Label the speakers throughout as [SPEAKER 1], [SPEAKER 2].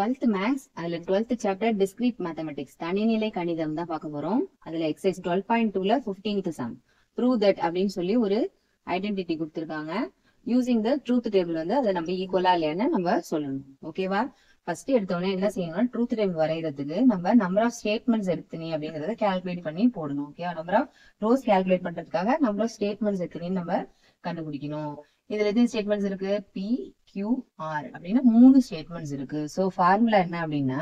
[SPEAKER 1] 12th maths அதுல 12th chapter discrete mathematics தனிநிலை கணிதம் தான் பார்க்க போறோம். அதுல எக்ஸசைஸ் 12.2ல 15th சம் ப்ரூவ் தட் அப்படின்னு சொல்லி ஒரு ஐடென்டிட்டி கொடுத்துருக்காங்க. யூசிங் த ட்ரூத் டேபிள் வந்து அதை நம்ம ஈக்குவலா இல்லையான்னு நம்ம சொல்லணும். ஓகேவா? ஃபர்ஸ்ட் எடுத்தோடனே என்ன செய்யணும்னா ட்ரூத் டேபிள் வரைகிறதுக்கு நம்ம நம்பர் ஆஃப் ஸ்டேட்மெண்ட்ஸ் எடுத்துனி அப்படிங்கறத கால்குலேட் பண்ணி போடணும். Okay, number of rows calculate பண்றதுக்காக நம்பர் ஆஃப் ஸ்டேட்மெண்ட்ஸ் எடுத்துனு நம்ம கண்டுபிடிக்கணும். இதுல எத்தனை ஸ்டேட்மெண்ட்ஸ் இருக்கு? பி கியூ ஆர் அப்படின்னு 3 ஸ்டேட்மெண்ட்ஸ் இருக்கு. ஸோ ஃபார்முலா என்ன அப்படின்னா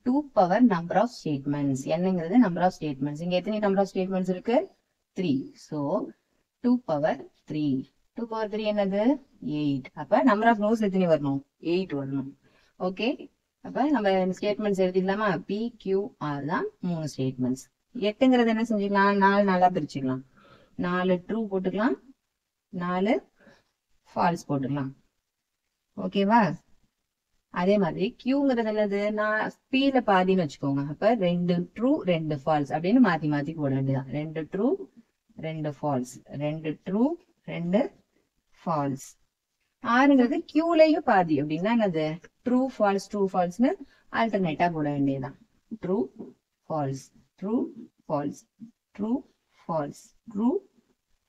[SPEAKER 1] 2 பவர் நம்பர் ஆஃப் ஸ்டேட்மெண்ட்ஸ். என்னங்கிறது நம்பர் ஆஃப் ஸ்டேட்மெண்ட்ஸ். இங்க எத்தனை நம்பர் ஆஃப் ஸ்டேட்மெண்ட்ஸ் இருக்கு? 3. So 2 power 3. 2 பவர் 3 என்னது? 8. அப்ப நம்பர் ஆஃப் ரோஸ் எத்தனை வரணும்? 8 வரணும். ஓகே, அப்ப நம்ம ஸ்டேட்மெண்ட்ஸ் எழுதிடலாமா? பி கியூ ஆர் தான் 3 ஸ்டேட்மெண்ட்ஸ். 8ங்கிறது என்ன செஞ்சுக்கலாம்? 4 நாளா பிரிச்சுக்கலாம். 4 ட்ரூ போட்டுக்கலாம், 4 ஃபால்ஸ் போட்டுக்கலாம். ஓகேவா? அதே மாதிரி கியூங்கிறது என்னது? நான் பீல பாதின்னு வச்சுக்கோங்க. அப்ப 2 ட்ரூ 2 ஃபால்ஸ் அப்படின்னு மாத்தி மாத்தி போட வேண்டியதான். 2 ட்ரூ 2 ஃபால்ஸ், 2 ட்ரூ 2 ஃபால்ஸ். ஆறுங்கிறது கியூலையும் பாதி அப்படின்னா என்னது? ட்ரூ ஃபால்ஸ் ட்ரூ ஃபால்ஸ்னு ஆல்டர்னேட்டா போட வேண்டியதுதான். True falls true falls true falls true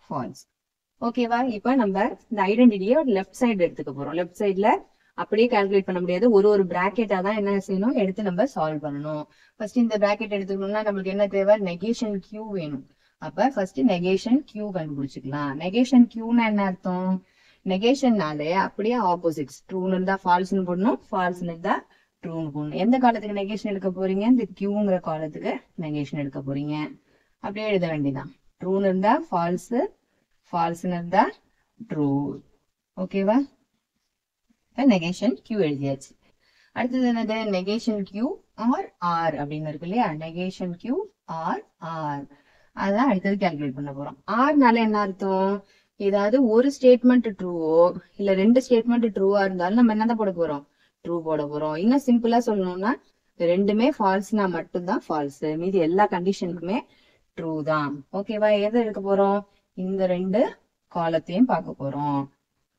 [SPEAKER 1] falls. ஓகேவா? இப்ப நம்ம இந்த ஐடென்டிட்டியை லெஃப்ட் சைடு எடுத்துக்க போறோம். லெஃப்ட் சைட்ல அப்படியே கால்குலேட் பண்ண முடியாது. ஒரு பிராக்கெட்டா தான் என்ன செய்யணும்? எடுத்து நம்ம சால்வ் பண்ணணும். ஃபர்ஸ்ட் இந்த பிராக்கெட் எடுத்துக்கணும்னா நம்மளுக்கு என்ன தேவை? நெகேஷன் கியூ வேணும். அப்ப ஃபர்ஸ்ட் நெகேஷன் கியூ கண்டுபிடிச்சுக்கலாம். நெகேஷன் கியூனா என்ன அர்த்தம்? நெகேஷன்னாலே அப்படியே ஆப்போசிட்ஸ். ட்ரூன்னு இருந்தா ஃபால்ஸ்னு போடணும், ஃபால்ஸ்னு இருந்தா ட்ரூன்னு போடணும். எந்த காலத்துக்கு நெகேஷன் எடுக்க போறீங்க? இந்த கியூங்கிற காலத்துக்கு நெகேஷன் எடுக்க போறீங்க. அப்படியே எழுத வேண்டியதான். ட்ரூன்னு இருந்தா ஃபால்ஸ், ஃபால்ஸ்னு இருந்தா ட்ரூ. ஓகேவா? நெகேஷன் கியூ எழுதியாச்சு. அடுத்தது என்னது? நெகேஷன் கியூ ஆர் ஆர் அப்படின்னு இருக்கு இல்லையா? நெகேஷன் கியூ ஆர் ஆர் அதான் அடுத்தது கால்குலேட் பண்ண போறோம். ஆர்னால என்ன அர்த்தம்? ஏதாவது ஒரு ஸ்டேட்மெண்ட் ட்ரூவோ இல்ல 2 ஸ்டேட்மெண்ட் ட்ரூவா இருந்தாலும் நம்ம என்னதான் போட போறோம்? ட்ரூ போட போறோம். இன்னும் சிம்பிளா சொல்லணும்னா ரெண்டுமே ஃபால்ஸ்னா மட்டும்தான் ஃபால்ஸ், மீதி எல்லா கண்டிஷனுக்குமே ட்ரூ தான். ஓகேவா? எதை எடுக்க போறோம்? இந்த 2 காலத்தையும் பார்க்க போறோம்.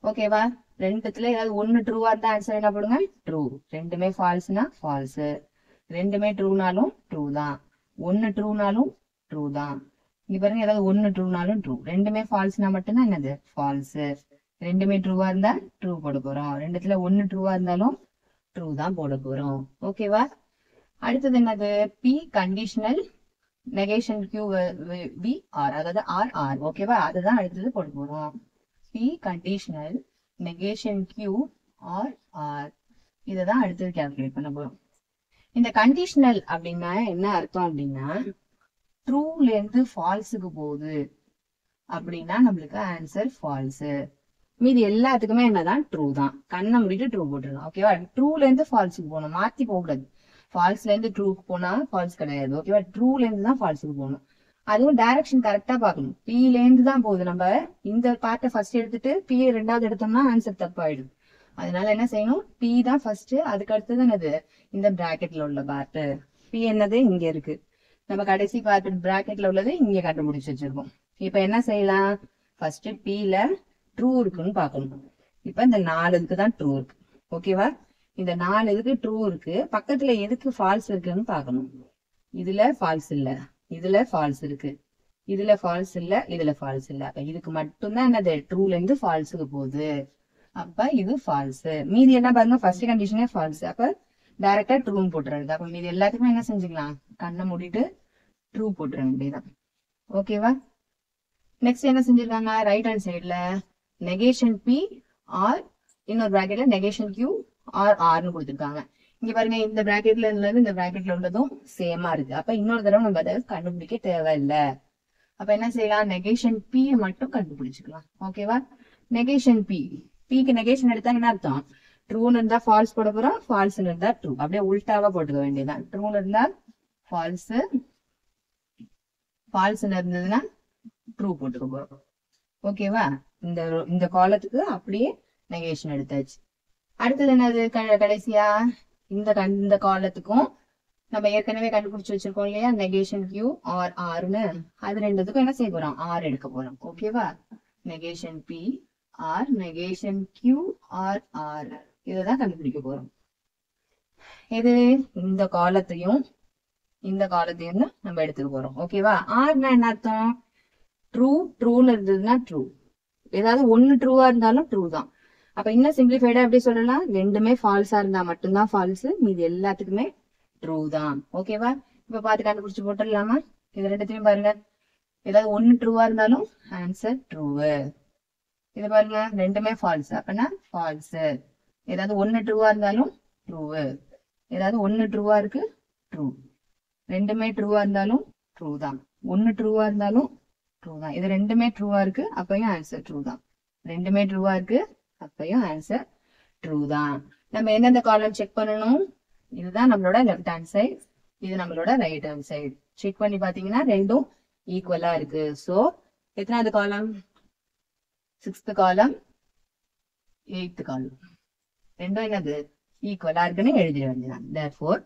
[SPEAKER 1] ஓகேவா? ரெண்டுத்துல ஏதாவது ஒன்னு ட்ரூவா இருந்தா ஆன்சர் என்ன போடுங்க? ட்ரூ. ரெண்டுமே ஃபால்ஸ்னா ஃபால்ஸ், ரெண்டுமே ட்ரூனாலும் ட்ரூ தான், ஒன்னு ட்ரூனாலும் ட்ரூ தான். இங்க பாருங்க, ஏதாவது ஒன்னு ட்ரூனாலும் ட்ரூ, ரெண்டுமே ஃபால்ஸ்னா மட்டும்தான் என்னது? ஃபால்ஸ். ரெண்டுமே ட்ரூவா இருந்தா ட்ரூ போட போறோம், ரெண்டுத்துல ஒன்னு ட்ரூவா இருந்தாலும் ட்ரூ தான் போட போறோம். ஓகேவா? அடுத்தது என்னது? P conditional negation Q V R, அதாவது ஆர் ஆர். ஓகேவா? அதுதான் அடுத்தது போட போறோம். P conditional negation Q or R, இததான் அடுத்தது கால்குலேட் பண்ண போறோம். இந்த கண்டிஷனல் அப்படின்னா என்ன அர்த்தம் அப்படின்னா ட்ரூல இருந்து ஃபால்ஸுக்கு போகுது அப்படின்னா நம்மளுக்கு ஆன்சர் ஃபால்ஸ். மீதி எல்லாத்துக்குமே என்னதான்? ட்ரூ தான். கண்ணை மூடிட்டு ட்ரூ போட்டுருலாம். ஓகேவா? ட்ரூல இருந்து ஃபால்ஸுக்கு போகணும், மாத்தி போகக்கூடாது. ஃபால்ஸ்ல இருந்து ட்ரூக்கு போனா ஃபால்ஸ் கிடையாது. ஓகேவா? ட்ரூல இருந்து தான் ஃபால்ஸுக்கு போகணும். அதுவும் டைரக்ஷன் கரெக்டா பாக்கணும். பில இருந்து தான் போகுது. நம்ம இந்த பார்ட்டை ஃபர்ஸ்ட் எடுத்துட்டு பி 2வது எடுத்தோம்னா ஆன்சர் தப்பாயிடும். அதனால என்ன செய்யணும்? பி தான் ஃபர்ஸ்ட், அதுக்கு அடுத்தது என்னது? இந்த பிராக்கெட்ல உள்ள பார்ட். பி என்னது? இங்க இருக்கு. நம்ம கடைசி பார்ட் பிராக்கெட்ல உள்ளது இங்க கண்டுபிடிச்சு வச்சிருக்கோம். இப்ப என்ன செய்யலாம்? ஃபர்ஸ்ட் பில ட்ரூ இருக்குன்னு பாக்கணும். இப்ப இந்த 4 இதுக்கு தான் ட்ரூ இருக்கு. ஓகேவா? இந்த 4 இதுக்கு ட்ரூ இருக்கு, பக்கத்துல எதுக்கு ஃபால்ஸ் இருக்குன்னு பாக்கணும். இதுல ஃபால்ஸ் இல்ல, இதுல ஃபால்ஸ் இருக்கு, இதுல ஃபால்ஸ் இல்ல, இதுல ஃபால்ஸ் இல்ல. அப்ப இதுக்கு மட்டும்தான் என்னது? ட்ரூல இருந்து ஃபால்ஸுக்கு போகுது. அப்ப இது ஃபால்ஸ். மீதி என்ன பாருங்க? ஃபர்ஸ்ட் கண்டிஷனே ஃபால்ஸ். அப்ப டைரக்டா ட்ரூன்னு போட்டுறது. அப்ப மீதி எல்லாத்துக்குமே என்ன செஞ்சுக்கலாம்? கண்ணை மூடிட்டு ட்ரூ போட்டுற வேண்டியதான். ஓகேவா? நெக்ஸ்ட் என்ன செஞ்சிருக்காங்க? ரைட் ஹேண்ட் சைட்ல நெகேஷன் பி ஆர், இன்னொரு பிராக்கெட்ல நெகேஷன் கியூ ஆர் ஆர்னு கொடுத்துருக்காங்க. இங்க பாருங்க, இந்த பிராக்கெட்ல உள்ளது இந்த பிராக்கெட்ல உள்ளதும் சேமா இருக்கு. அப்ப இன்னொரு தடவை நம்ம அதை கண்டுபிடிக்க தேவையில்லை. அப்ப என்ன செய்யலாம்? நெகேஷன் பி மட்டும் கண்டுபிடிச்சுக்கலாம். ஓகேவா? நெகேஷன் பி, பிக்கு நெகேஷன் எடுத்தா என்ன அர்த்தம்? ட்ரூன்னு இருந்தா ஃபால்ஸ் போட போறோம், ஃபால்ஸ் இருந்தா ட்ரூ. அப்படியே உல்டாவா போட்டுக்க வேண்டியதான். ட்ரூன்னு இருந்தா ஃபால்ஸ், ஃபால்ஸ் இருந்ததுன்னா ட்ரூ போட்டுக்க போறோம். ஓகேவா? இந்த காலத்துக்கு அப்படியே நெகேஷன் எடுத்தாச்சு. அடுத்தது என்னது? கடைசியா இந்த காலத்துக்கும் நம்ம ஏற்கனவே கண்டுபிடிச்சு வச்சிருக்கோம் இல்லையா? நெகேஷன் கியூ ஆர் ஆர்னு, அது ரெண்டுத்துக்கும் என்ன செய்ய போறோம்? ஆர் எடுக்க போறோம். ஓகேவா? Negation P or negation Q or R, இததான் கண்டுபிடிக்க போறோம். இது இந்த காலத்தையும் இந்த காலத்தையும் தான் நம்ம எடுத்துக்க போறோம். ஓகேவா? ஆர்னா என்ன அர்த்தம்? ட்ரூ ட்ரூன்னு இருந்ததுன்னா ட்ரூ. ஏதாவது ஒன்னு ட்ரூவா இருந்தாலும் ட்ரூ தான். அப்ப இன்னும் சிம்பிளிஃபைடா எப்படி சொல்லலாம்? ரெண்டுமே ஃபால்ஸா இருந்தா மட்டும்தான் ஃபால்ஸ், மீது எல்லாத்துக்குமே ட்ரூ தான். ஓகேவா? இப்ப பார்த்து கண்டுபிடிச்சு போட்டுடலாமா? இது ரெண்டுத்தையும் பாருங்க. ஏதாவது ஒன்னு ட்ரூவா இருந்தாலும் ஆன்சர் ட்ரூ. இது பாருங்க, ரெண்டுமே ஃபால்ஸ், அப்பனா ஃபால்ஸ். ஏதாவது ஒன்னு ட்ரூவா இருந்தாலும் ட்ரூ. ஏதாவது ஒன்னு ட்ரூவா இருக்கு, ட்ரூ. ரெண்டுமே ட்ரூவா இருந்தாலும் ட்ரூ தான். ஒன்னு ட்ரூவா இருந்தாலும் ட்ரூ தான். இது ரெண்டுமே ட்ரூவா இருக்கு, அப்பயும் ஆன்சர் ட்ரூ தான். ரெண்டுமே ட்ரூவா இருக்கு, அப்பயும் ஆன்சர் ட்ரூ தான். நம்ம எந்தெந்த காலம் செக் பண்ணணும்? இதுதான் நம்மளோட லெஃப்ட் ஹேண்ட் சைடு, இது நம்மளோட ரைட் ஹேண்ட் சைடு. செக் பண்ணி பாத்தீங்கன்னா ரெண்டும் ஈக்குவலா இருக்கு. சோ எத்தனாவது காலம்? 6th காலம், 8th காலம். ரெண்டும் என்னது? ஈக்குவலா இருக்குன்னு எழுதிட வேண்டியதான். therefore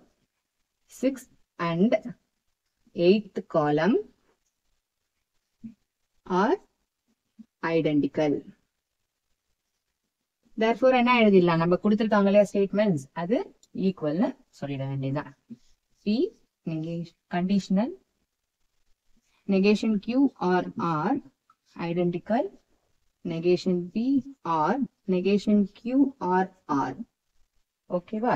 [SPEAKER 1] 6th and 8th column are identical. therefore என்ன எழுதிடலாம்? நம்ம கொடுத்திருக்காங்க இல்லையா ஸ்டேட்மெண்ட்ஸ், அது ஈக்குவல்னு சொல்லிட வேண்டியதான். P conditional negation Q or R identical, negation P or negation Q or R. ஓகேவா?